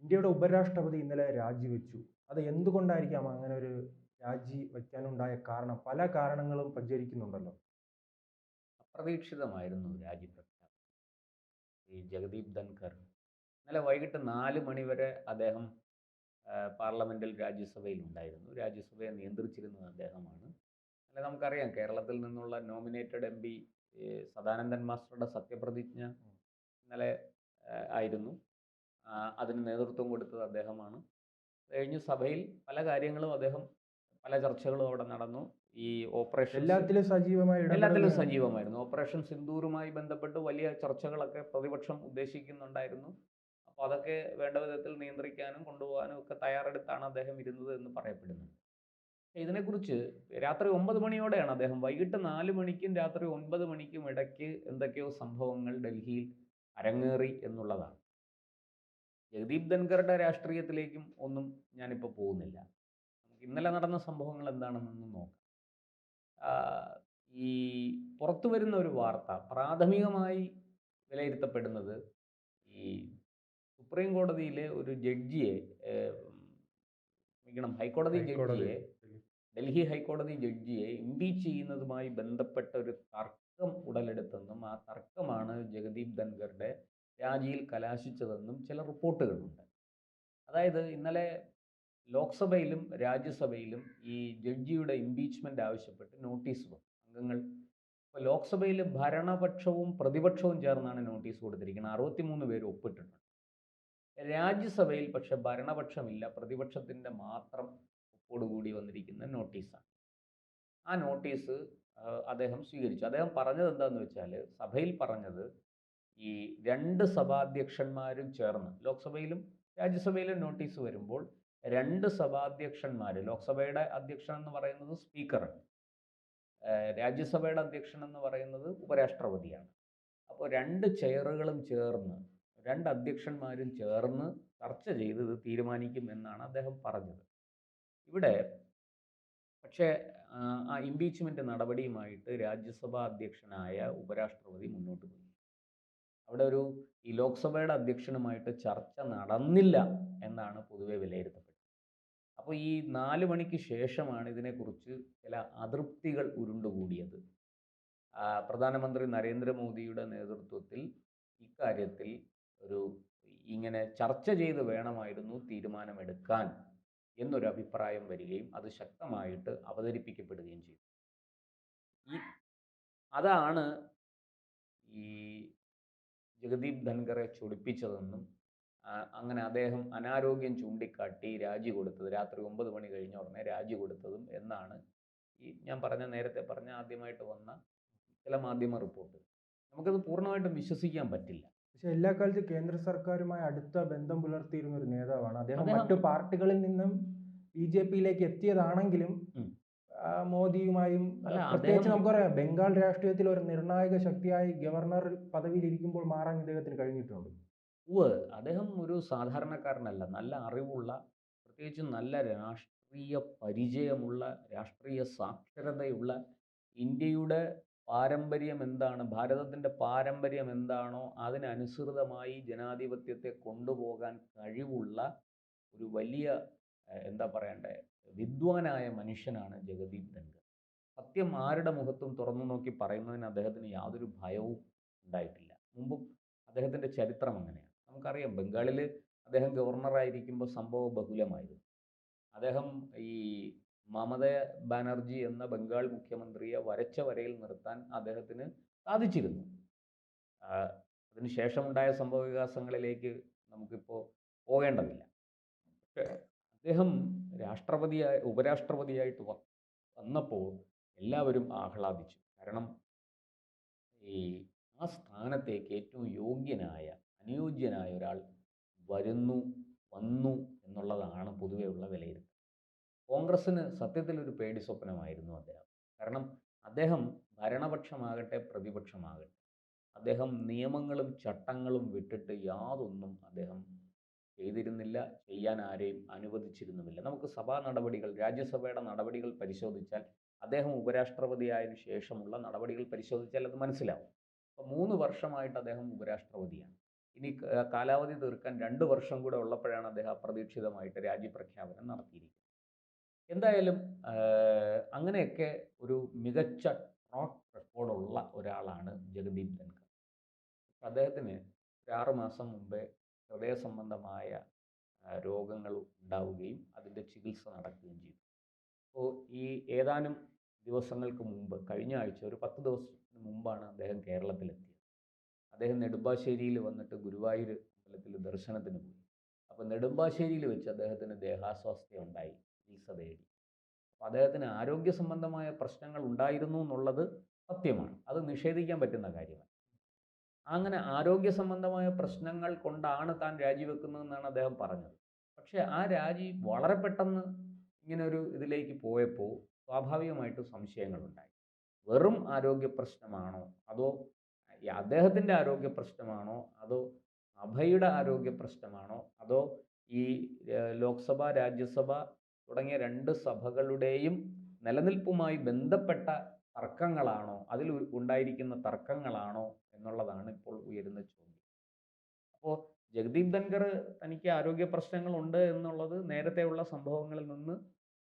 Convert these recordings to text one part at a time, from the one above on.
ഇന്ത്യയുടെ ഉപരാഷ്ട്രപതി ഇന്നലെ രാജിവെച്ചു. അത് എന്തുകൊണ്ടായിരിക്കാം അങ്ങനെ ഒരു രാജി വയ്ക്കാനുണ്ടായ കാരണം? പല കാരണങ്ങളും പ്രചരിക്കുന്നുണ്ടല്ലോ. അപ്രതീക്ഷിതമായിരുന്നു രാജിപ്രഖ്യാപനം. ഈ ജഗദീപ് ധൻഖർ ഇന്നലെ വൈകിട്ട് 4 മണി വരെ അദ്ദേഹം പാർലമെന്റിൽ രാജ്യസഭയിൽ ഉണ്ടായിരുന്നു. രാജ്യസഭയെ നിയന്ത്രിച്ചിരുന്നത് അദ്ദേഹമാണ്. അല്ല, നമുക്കറിയാം കേരളത്തിൽ നിന്നുള്ള നോമിനേറ്റഡ് എം പി സദാനന്ദൻ മാസ്റ്ററുടെ സത്യപ്രതിജ്ഞ ഇന്നലെ ആയിരുന്നു. അതിന് നേതൃത്വം കൊടുത്തത് അദ്ദേഹമാണ്. കഴിഞ്ഞ് സഭയിൽ പല കാര്യങ്ങളും അദ്ദേഹം പല ചർച്ചകളും അവിടെ നടന്നു. ഈ ഓപ്പറേഷൻസ് എല്ലാത്തിലും സജീവമായി എല്ലാത്തിലും ഇടപെടുകയാണ്. സജീവമായിരുന്നു. ഓപ്പറേഷൻ സിന്ദൂറുമായി ബന്ധപ്പെട്ട് വലിയ ചർച്ചകളൊക്കെ പ്രതിപക്ഷം ഉദ്ദേശിക്കുന്നുണ്ടായിരുന്നു. അപ്പോൾ അതൊക്കെ വേണ്ട വിധത്തിൽ നിയന്ത്രിക്കാനും കൊണ്ടുപോകാനും ഒക്കെ തയ്യാറെടുത്താണ് അദ്ദേഹം ഇരുന്നത് എന്ന് പറയപ്പെടുന്നുണ്ട്. ഇതിനെക്കുറിച്ച് രാത്രി 9 മണിയോടെയാണ് അദ്ദേഹം വൈകിട്ട് 4 മണിക്കും രാത്രി 9 മണിക്കും ഇടയ്ക്ക് എന്തൊക്കെയോ സംഭവങ്ങൾ ഡൽഹിയിൽ അരങ്ങേറി എന്നുള്ളതാണ്. ജഗദീപ് ധൻഖറുടെ രാഷ്ട്രീയത്തിലേക്കും ഒന്നും ഞാനിപ്പോൾ പോകുന്നില്ല. നമുക്ക് ഇന്നലെ നടന്ന സംഭവങ്ങൾ എന്താണെന്നൊന്ന് നോക്കാം. ആഹ് ഈ പുറത്തു വരുന്ന ഒരു വാർത്ത പ്രാഥമികമായി വിലയിരുത്തപ്പെടുന്നത് ഈ സുപ്രീം കോടതിയിലെ ഒരു ജഡ്ജിയെ ക്ഷമിക്കണം, ഹൈക്കോടതി ഹൈക്കോടതി. ജഡ്ജിയെ ഡൽഹി ഹൈക്കോടതി ജഡ്ജിയെ ഇംപീച്ച് ചെയ്യുന്നതുമായി ബന്ധപ്പെട്ട ഒരു തർക്കം ഉടലെടുത്തെന്നും ആ തർക്കമാണ് ജഗദീപ് ധൻഖറുടെ രാജിയിൽ കലാശിച്ചതെന്നും ചില റിപ്പോർട്ടുകളുണ്ട്. അതായത് ഇന്നലെ ലോക്സഭയിലും രാജ്യസഭയിലും ഈ ജഡ്ജിയുടെ ഇംപീച്ച്മെന്റ് ആവശ്യപ്പെട്ട് നോട്ടീസ് വന്നു. അംഗങ്ങൾ ഇപ്പോൾ ലോക്സഭയിൽ ഭരണപക്ഷവും പ്രതിപക്ഷവും ചേർന്നാണ് നോട്ടീസ് കൊടുത്തിരിക്കുന്നത്. 63 പേര് ഒപ്പിട്ടിട്ടുണ്ട്. രാജ്യസഭയിൽ പക്ഷെ ഭരണപക്ഷമില്ല, പ്രതിപക്ഷത്തിൻ്റെ മാത്രം ഒപ്പോടുകൂടി വന്നിരിക്കുന്ന നോട്ടീസാണ്. ആ നോട്ടീസ് അദ്ദേഹം സ്വീകരിച്ചു. അദ്ദേഹം പറഞ്ഞത് എന്താണെന്ന് വെച്ചാൽ, സഭയിൽ പറഞ്ഞത് ഈ രണ്ട് സഭാധ്യക്ഷന്മാരും ചേർന്ന് ലോക്സഭയിലും രാജ്യസഭയിലും നോട്ടീസ് വരുമ്പോൾ രണ്ട് സഭാധ്യക്ഷന്മാർ, ലോക്സഭയുടെ അധ്യക്ഷൻ എന്ന് പറയുന്നത് സ്പീക്കറാണ്, രാജ്യസഭയുടെ അധ്യക്ഷൻ എന്ന് പറയുന്നത് ഉപരാഷ്ട്രപതിയാണ്. അപ്പോൾ രണ്ട് ചെയറുകളും ചേർന്ന്, രണ്ട് അധ്യക്ഷന്മാരും ചേർന്ന് ചർച്ച ചെയ്ത് ഇത് തീരുമാനിക്കും എന്നാണ് അദ്ദേഹം പറഞ്ഞത്. ഇവിടെ പക്ഷേ ആ ഇംപീച്ച്മെന്റ് നടപടിയുമായിട്ട് രാജ്യസഭാ അധ്യക്ഷനായ ഉപരാഷ്ട്രപതി മുന്നോട്ട് പോയി. അവിടെ ഈ ലോക്സഭയുടെ അധ്യക്ഷനുമായിട്ട് ചർച്ച നടന്നില്ല എന്നാണ് പൊതുവെ വിലയിരുത്തപ്പെട്ടത്. അപ്പോൾ ഈ 4 മണിക്ക് ശേഷമാണ് ഇതിനെക്കുറിച്ച് ചില അതൃപ്തികൾ ഉരുണ്ടുകൂടിയത്. പ്രധാനമന്ത്രി നരേന്ദ്രമോദിയുടെ നേതൃത്വത്തിൽ ഇക്കാര്യത്തിൽ ഒരു ഇങ്ങനെ ചർച്ച ചെയ്ത് വേണമായിരുന്നു തീരുമാനമെടുക്കാൻ എന്നൊരു അഭിപ്രായം വരികയും അത് ശക്തമായിട്ട് അവതരിപ്പിക്കപ്പെടുകയും ചെയ്തു. ഈ അതാണ് ഈ ജഗദീപ് ധൻഖറെ ചൊടിപ്പിച്ചതെന്നും അങ്ങനെ അദ്ദേഹം അനാരോഗ്യം ചൂണ്ടിക്കാട്ടി രാജി കൊടുത്തത് രാത്രി 9 മണി കഴിഞ്ഞ ഉടനെ രാജി കൊടുത്തതും എന്നാണ് ഈ ഞാൻ നേരത്തെ പറഞ്ഞ ആദ്യമായിട്ട് വന്ന ചില മാധ്യമ റിപ്പോർട്ട്. നമുക്കത് പൂർണ്ണമായിട്ടും വിശ്വസിക്കാൻ പറ്റില്ല. പക്ഷെ എല്ലാ കാലത്തും കേന്ദ്ര സർക്കാരുമായി അടുത്ത ബന്ധം പുലർത്തിയിരുന്ന ഒരു നേതാവാണ് അദ്ദേഹം. അദ്ദേഹം മറ്റു പാർട്ടികളിൽ നിന്നും ബി.ജെ.പിയിലേക്ക് എത്തിയതാണെങ്കിലും മോദിയുമായും അല്ല അദ്ദേഹം പ്രത്യേകിച്ച് നമുക്കറിയാം ബംഗാൾ രാഷ്ട്രീയത്തിൽ ഒരു നിർണായക ശക്തിയായി ഗവർണർ പദവിയിൽ ഇരിക്കുമ്പോൾ മാറാൻ ഇദ്ദേഹത്തിന് കഴിഞ്ഞിട്ടുണ്ട്. അദ്ദേഹം ഒരു സാധാരണക്കാരനല്ല. നല്ല അറിവുള്ള, പ്രത്യേകിച്ച് നല്ല രാഷ്ട്രീയ പരിചയമുള്ള, രാഷ്ട്രീയ സാക്ഷരതയുള്ള, ഇന്ത്യയുടെ പാരമ്പര്യം എന്താണ്, ഭാരതത്തിൻ്റെ പാരമ്പര്യം എന്താണോ അതിനനുസൃതമായി ജനാധിപത്യത്തെ കൊണ്ടുപോകാൻ കഴിവുള്ള ഒരു വലിയ എന്താ പറയണ്ടേ, വിദ്വാനായ മനുഷ്യനാണ് ജഗദീപ് ധൻഖർ. സത്യം ആരുടെ മുഖത്തും തുറന്നു നോക്കി പറയുന്നതിന് അദ്ദേഹത്തിന് യാതൊരു ഭയവും ഉണ്ടായിട്ടില്ല. മുമ്പും അദ്ദേഹത്തിൻ്റെ ചരിത്രം അങ്ങനെയാണ്. നമുക്കറിയാം ബംഗാളിൽ അദ്ദേഹം ഗവർണറായിരിക്കുമ്പോൾ സംഭവ ബഹുലമായിരുന്നു. അദ്ദേഹം ഈ മമത ബാനർജി എന്ന ബംഗാൾ മുഖ്യമന്ത്രിയെ വരച്ച വരയിൽ നിർത്താൻ അദ്ദേഹത്തിന് സാധിച്ചിരുന്നു. അതിനുശേഷമുണ്ടായ സംഭവ വികാസങ്ങളിലേക്ക് നമുക്കിപ്പോൾ പോകേണ്ടതില്ല. പക്ഷേ അദ്ദേഹം ഉപരാഷ്ട്രപതിയായിട്ട് വന്നപ്പോൾ എല്ലാവരും ആഹ്ലാദിച്ചു. കാരണം ഈ ആ സ്ഥാനത്തേക്ക് ഏറ്റവും യോഗ്യനായ, അനുയോജ്യനായ ഒരാൾ വന്നു എന്നുള്ളതാണ് പൊതുവെയുള്ള വിലയിരുത്തൽ. കോൺഗ്രസ്സിന് സത്യത്തിൽ ഒരു പേടി സ്വപ്നമായിരുന്നു അദ്ദേഹം. കാരണം അദ്ദേഹം ഭരണപക്ഷമാകട്ടെ പ്രതിപക്ഷമാകട്ടെ അദ്ദേഹം നിയമങ്ങളും ചട്ടങ്ങളും വിട്ടിട്ട് യാതൊന്നും അദ്ദേഹം ചെയ്തിരുന്നില്ല, ചെയ്യാൻ ആരെയും അനുവദിച്ചിരുന്നുമില്ല. നമുക്ക് സഭാ നടപടികൾ, രാജ്യസഭയുടെ നടപടികൾ പരിശോധിച്ചാൽ, അദ്ദേഹം ഉപരാഷ്ട്രപതിയായതിനു ശേഷമുള്ള നടപടികൾ പരിശോധിച്ചാൽ അത് മനസ്സിലാവും. അപ്പോൾ 3 വർഷമായിട്ട് അദ്ദേഹം ഉപരാഷ്ട്രപതിയാണ്. ഇനി കാലാവധി തീർക്കാൻ 2 വർഷം കൂടെ ഉള്ളപ്പോഴാണ് അദ്ദേഹം അപ്രതീക്ഷിതമായിട്ട് രാജിപ്രഖ്യാപനം നടത്തിയിരിക്കുന്നത്. എന്തായാലും അങ്ങനെയൊക്കെ ഒരു മികച്ച ട്രാക്ക് റെക്കോർഡുള്ള ഒരാളാണ് ജഗദീപ് ധൻഖർ. അദ്ദേഹത്തിന് ഒരു 6 മാസം മുമ്പേ ഹൃദയ സംബന്ധമായ രോഗങ്ങൾ ഉണ്ടാവുകയും അതിൻ്റെ ചികിത്സ നടക്കുകയും ചെയ്തു. അപ്പോൾ ഈ ഏതാനും ദിവസങ്ങൾക്ക് മുമ്പ്, കഴിഞ്ഞ ആഴ്ച ഒരു 10 ദിവസത്തിന് മുമ്പാണ് അദ്ദേഹം കേരളത്തിലെത്തിയത്. അദ്ദേഹം നെടുമ്പാശ്ശേരിയിൽ വന്നിട്ട് ഗുരുവായൂർ അമ്പലത്തിൽ ദർശനത്തിന് പോയി. അപ്പോൾ നെടുമ്പാശ്ശേരിയിൽ വെച്ച് അദ്ദേഹത്തിന് ദേഹാസ്വാസ്ഥ്യം ഉണ്ടായി, ചികിത്സ തേടി. അപ്പോൾ അദ്ദേഹത്തിന് ആരോഗ്യ സംബന്ധമായ പ്രശ്നങ്ങൾ ഉണ്ടായിരുന്നു എന്നുള്ളത് സത്യമാണ്, അത് നിഷേധിക്കാൻ പറ്റുന്ന കാര്യമാണ്. അങ്ങനെ ആരോഗ്യ സംബന്ധമായ പ്രശ്നങ്ങൾ കൊണ്ടാണ് താൻ രാജിവെക്കുന്നതെന്നാണ് അദ്ദേഹം പറഞ്ഞത്. പക്ഷേ ആ രാജി വളരെ പെട്ടെന്ന് ഇങ്ങനൊരു ഇതിലേക്ക് പോയപ്പോൾ സ്വാഭാവികമായിട്ടും സംശയങ്ങളുണ്ടായി. വെറും ആരോഗ്യ പ്രശ്നമാണോ, അതോ അദ്ദേഹത്തിൻ്റെ ആരോഗ്യ പ്രശ്നമാണോ, അതോ സഭയുടെ ആരോഗ്യ പ്രശ്നമാണോ, അതോ ഈ ലോക്സഭ രാജ്യസഭ തുടങ്ങിയ 2 സഭകളുടെയും നിലനിൽപ്പുമായി ബന്ധപ്പെട്ട തർക്കങ്ങളാണോ, അതിൽ ഉണ്ടായിരിക്കുന്ന തർക്കങ്ങളാണോ എന്നുള്ളതാണ് ഇപ്പോൾ ഉയരുന്ന ചോദ്യം. അപ്പോൾ ജഗദീപ് ധൻഖർ തനിക്ക് ആരോഗ്യ പ്രശ്നങ്ങളുണ്ട് എന്നുള്ളത് നേരത്തെയുള്ള സംഭവങ്ങളിൽ നിന്ന്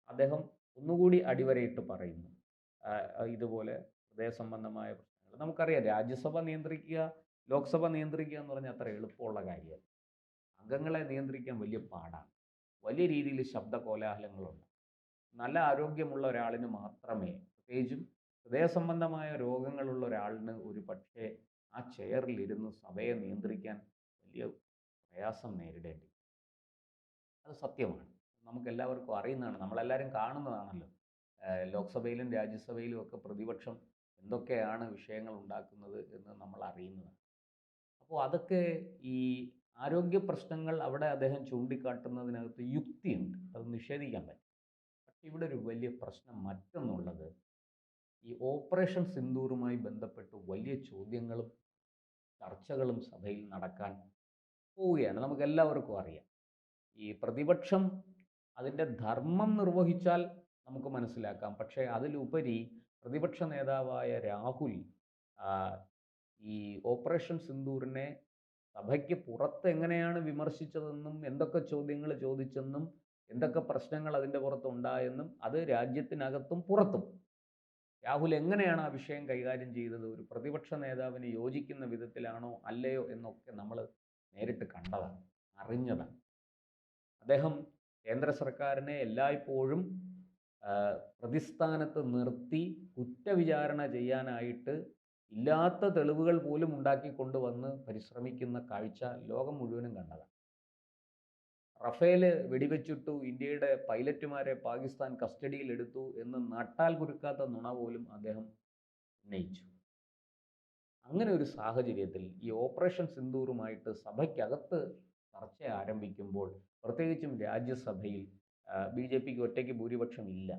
അദ്ദേഹം ഒന്നുകൂടി അടിവരയിട്ട് പറയുന്നു. ഇതുപോലെ ഹൃദയ സംബന്ധമായ പ്രശ്നങ്ങൾ നമുക്കറിയാം. രാജ്യസഭ നിയന്ത്രിക്കുക, ലോക്സഭ നിയന്ത്രിക്കുക എന്ന് പറഞ്ഞാൽ അത്ര എളുപ്പമുള്ള കാര്യമല്ല. അംഗങ്ങളെ നിയന്ത്രിക്കാൻ വലിയ പാടാണ്. വലിയ രീതിയിൽ ശബ്ദ കോലാഹലങ്ങളുണ്ട്. നല്ല ആരോഗ്യമുള്ള ഒരാളിന് മാത്രമേ, പ്രത്യേകിച്ചും ഹൃദയ സംബന്ധമായ രോഗങ്ങളുള്ള ഒരാളിന് ഒരു പക്ഷേ ആ ചെയറിലിരുന്ന് സഭയെ നിയന്ത്രിക്കാൻ വലിയ പ്രയാസം നേരിടേണ്ടി. അത് സത്യമാണ്, നമുക്കെല്ലാവർക്കും അറിയുന്നതാണ്, നമ്മളെല്ലാവരും കാണുന്നതാണല്ലോ. ലോക്സഭയിലും രാജ്യസഭയിലും ഒക്കെ പ്രതിപക്ഷം എന്തൊക്കെയാണ് വിഷയങ്ങൾ ഉണ്ടാക്കുന്നത് എന്ന് നമ്മൾ അറിയുന്നതാണ്. അപ്പോൾ അതൊക്കെ ഈ ആരോഗ്യ പ്രശ്നങ്ങൾ അവിടെ അദ്ദേഹം ചൂണ്ടിക്കാട്ടുന്നതിനകത്ത് യുക്തിയുണ്ട്, അത് നിഷേധിക്കാൻ പറ്റും. പക്ഷെ ഇവിടെ ഒരു വലിയ പ്രശ്നം മറ്റൊന്നുള്ളത്, ഈ ഓപ്പറേഷൻ സിന്ദൂറുമായി ബന്ധപ്പെട്ട് വലിയ ചോദ്യങ്ങളും ചർച്ചകളും സഭയിൽ നടക്കാൻ പോവുകയാണ്. നമുക്കെല്ലാവർക്കും അറിയാം. ഈ പ്രതിപക്ഷം അതിൻ്റെ ധർമ്മം നിർവഹിച്ചാൽ നമുക്ക് മനസ്സിലാക്കാം. പക്ഷേ അതിലുപരി പ്രതിപക്ഷ നേതാവായ രാഹുൽ ഈ ഓപ്പറേഷൻ സിന്ദൂറിനെ സഭയ്ക്ക് പുറത്ത് എങ്ങനെയാണ് വിമർശിച്ചതെന്നും എന്തൊക്കെ ചോദ്യങ്ങൾ ചോദിച്ചെന്നും എന്തൊക്കെ പ്രശ്നങ്ങൾ അതിൻ്റെ പുറത്തുണ്ടായെന്നും അത് രാജ്യത്തിനകത്തും പുറത്തും രാഹുൽ എങ്ങനെയാണ് ആ വിഷയം കൈകാര്യം ചെയ്തത്, ഒരു പ്രതിപക്ഷ നേതാവിന് യോജിക്കുന്ന വിധത്തിലാണോ അല്ലയോ എന്നൊക്കെ നമ്മൾ നേരിട്ട് കണ്ടതാണ്, അറിഞ്ഞതാണ്. അദ്ദേഹം കേന്ദ്ര സർക്കാരിനെ എല്ലായ്പ്പോഴും പ്രതിസ്ഥാനത്ത് നിർത്തി കുറ്റവിചാരണ ചെയ്യാനായിട്ട് ഇല്ലാത്ത തെളിവുകൾ പോലും ഉണ്ടാക്കിക്കൊണ്ടുവന്ന് പരിശ്രമിക്കുന്ന കാഴ്ച ലോകം മുഴുവനും കണ്ടതാണ്. റഫേൽ വെടിവെച്ചിട്ടു, ഇന്ത്യയുടെ പൈലറ്റുമാരെ പാകിസ്ഥാൻ കസ്റ്റഡിയിൽ എടുത്തു എന്ന് നട്ടാൽ കുരുക്കാത്ത നുണ പോലും അദ്ദേഹം ഉന്നയിച്ചു. അങ്ങനെ ഒരു സാഹചര്യത്തിൽ ഈ ഓപ്പറേഷൻ സിന്ദൂറുമായിട്ട് സഭയ്ക്കകത്ത് ചർച്ച ആരംഭിക്കുമ്പോൾ, പ്രത്യേകിച്ചും രാജ്യസഭയിൽ BJPക്ക് ഒറ്റയ്ക്ക് ഭൂരിപക്ഷം ഇല്ല,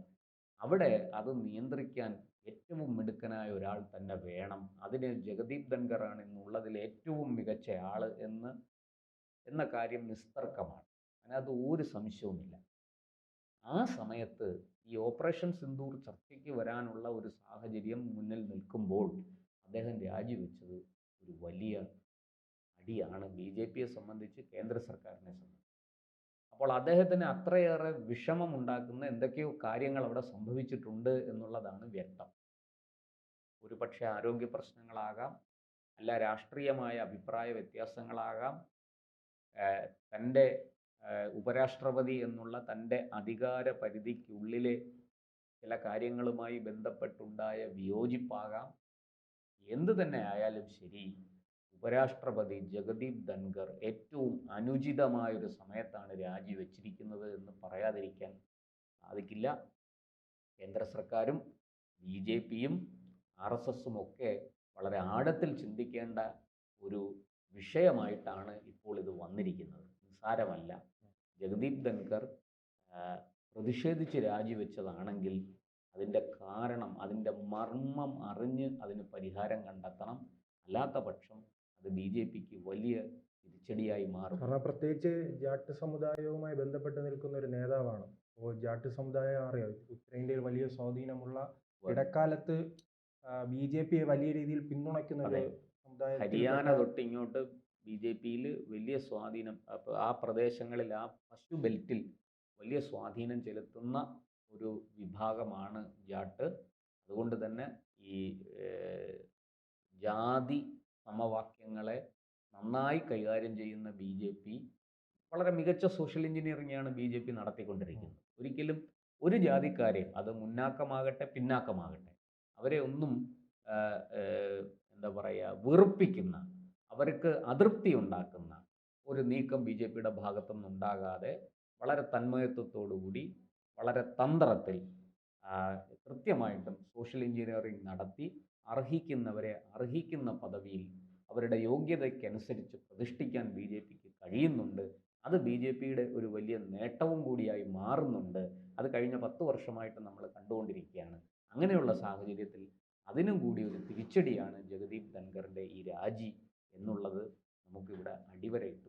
അവിടെ അത് നിയന്ത്രിക്കാൻ ഏറ്റവും മിടുക്കനായ ഒരാൾ തന്നെ വേണം. അതിന് ജഗദീപ് ധൻഖറാണ് എന്നുള്ളതിൽ ഏറ്റവും മികച്ച ആൾ എന്ന കാര്യം നിസ്തർക്കമാണ്. അതിനകത്ത് ഒരു സംശയവുമില്ല. ആ സമയത്ത് ഈ ഓപ്പറേഷൻ സിന്ദൂർ ചർച്ചയ്ക്ക് വരാനുള്ള ഒരു സാഹചര്യം മുന്നിൽ നിൽക്കുമ്പോൾ അദ്ദേഹം രാജിവെച്ചത് ഒരു വലിയ അടിയാണ് BJPയെ സംബന്ധിച്ച്, കേന്ദ്ര സർക്കാരിനെ സംബന്ധിച്ച്. അപ്പോൾ അദ്ദേഹത്തിന് അത്രയേറെ വിഷമമുണ്ടാക്കുന്ന എന്തൊക്കെയോ കാര്യങ്ങൾ അവിടെ സംഭവിച്ചിട്ടുണ്ട് എന്നുള്ളതാണ് വ്യക്തം. ഒരു പക്ഷേ ആരോഗ്യ പ്രശ്നങ്ങളാകാം, അല്ല രാഷ്ട്രീയമായ അഭിപ്രായ വ്യത്യാസങ്ങളാകാം, തൻ്റെ ഉപരാഷ്ട്രപതി എന്നുള്ള തൻ്റെ അധികാര പരിധിക്കുള്ളിലെ ചില കാര്യങ്ങളുമായി ബന്ധപ്പെട്ടുണ്ടായ വിയോജിപ്പാകാം. എന്തു തന്നെ ആയാലും ശരി, ഉപരാഷ്ട്രപതി ജഗദീപ് ധൻഖർ ഏറ്റവും അനുചിതമായൊരു സമയത്താണ് രാജിവെച്ചിരിക്കുന്നത് എന്ന് പറയാതിരിക്കാൻ സാധിക്കില്ല. കേന്ദ്ര സർക്കാരും BJPയും RSSും ഒക്കെ വളരെ ആഴത്തിൽ ചിന്തിക്കേണ്ട ഒരു വിഷയമായിട്ടാണ് ഇപ്പോൾ ഇത് വന്നിരിക്കുന്നത്. നിസ്സാരമല്ല. ജഗദീപ് ധൻഖർ പ്രതിഷേധിച്ച് രാജിവെച്ചതാണെങ്കിൽ അതിൻ്റെ കാരണം, അതിൻ്റെ മർമ്മം അറിഞ്ഞ് അതിന് പരിഹാരം കണ്ടെത്തണം. അല്ലാത്ത പക്ഷം അത് BJPക്ക് വലിയ തിരിച്ചടിയായി മാറും. കാരണം പ്രത്യേകിച്ച് ജാട്ട് സമുദായവുമായി ബന്ധപ്പെട്ട് നിൽക്കുന്ന ഒരു നേതാവാണ്. അപ്പോൾ ജാട്ട് സമുദായം അറിയാം, ഉത്തരേന്ത്യയിൽ വലിയ സ്വാധീനമുള്ള, ഇടക്കാലത്ത് BJPയെ വലിയ രീതിയിൽ പിന്തുണയ്ക്കുന്ന ഒരു സമുദായം. ഹരിയാന തൊട്ട് ഇങ്ങോട്ട് ബി ജെ പിയിൽ വലിയ സ്വാധീനം, അപ്പോൾ ആ പ്രദേശങ്ങളിൽ, ആ പശു ബെൽറ്റിൽ വലിയ സ്വാധീനം ചെലുത്തുന്ന ഒരു വിഭാഗമാണ് ജാട്ട്. അതുകൊണ്ട് തന്നെ ഈ ജാതി സമവാക്യങ്ങളെ നന്നായി കൈകാര്യം ചെയ്യുന്ന ബി ജെ പി വളരെ മികച്ച സോഷ്യൽ എഞ്ചിനീയറിംഗാണ് ബി ജെ പി നടത്തിക്കൊണ്ടിരിക്കുന്നത്. ഒരിക്കലും ഒരു ജാതിക്കാരെയും, അത് മുന്നാക്കമാകട്ടെ പിന്നാക്കമാകട്ടെ, അവരെ ഒന്നും എന്താ പറയുക, വെറുപ്പിക്കുന്ന, അവർക്ക് അതൃപ്തി ഉണ്ടാക്കുന്ന ഒരു നീക്കം ബി ജെ പിയുടെ ഭാഗത്തുനിന്ന് ഉണ്ടാകാതെ വളരെ തന്മയത്വത്തോടുകൂടി, വളരെ തന്ത്രത്തിൽ കൃത്യമായിട്ടും സോഷ്യൽ എഞ്ചിനീയറിംഗ് നടത്തി അർഹിക്കുന്നവരെ അർഹിക്കുന്ന പദവിയിൽ അവരുടെ യോഗ്യതയ്ക്കനുസരിച്ച് പ്രതിഷ്ഠിക്കാൻ ബി ജെ പിക്ക് കഴിയുന്നുണ്ട്. അത് ബി ജെ പിയുടെ ഒരു വലിയ നേട്ടവും കൂടിയായി മാറുന്നുണ്ട്. അത് കഴിഞ്ഞ 10 വർഷമായിട്ട് നമ്മൾ കണ്ടുകൊണ്ടിരിക്കുകയാണ്. അങ്ങനെയുള്ള സാഹചര്യത്തിൽ അതിനും കൂടി ഒരു തിരിച്ചടിയാണ് ജഗദീപ് ധൻഖറിൻ്റെ ഈ രാജി എന്നുള്ളത് നമുക്കിവിടെ അടിവരയിട്ട്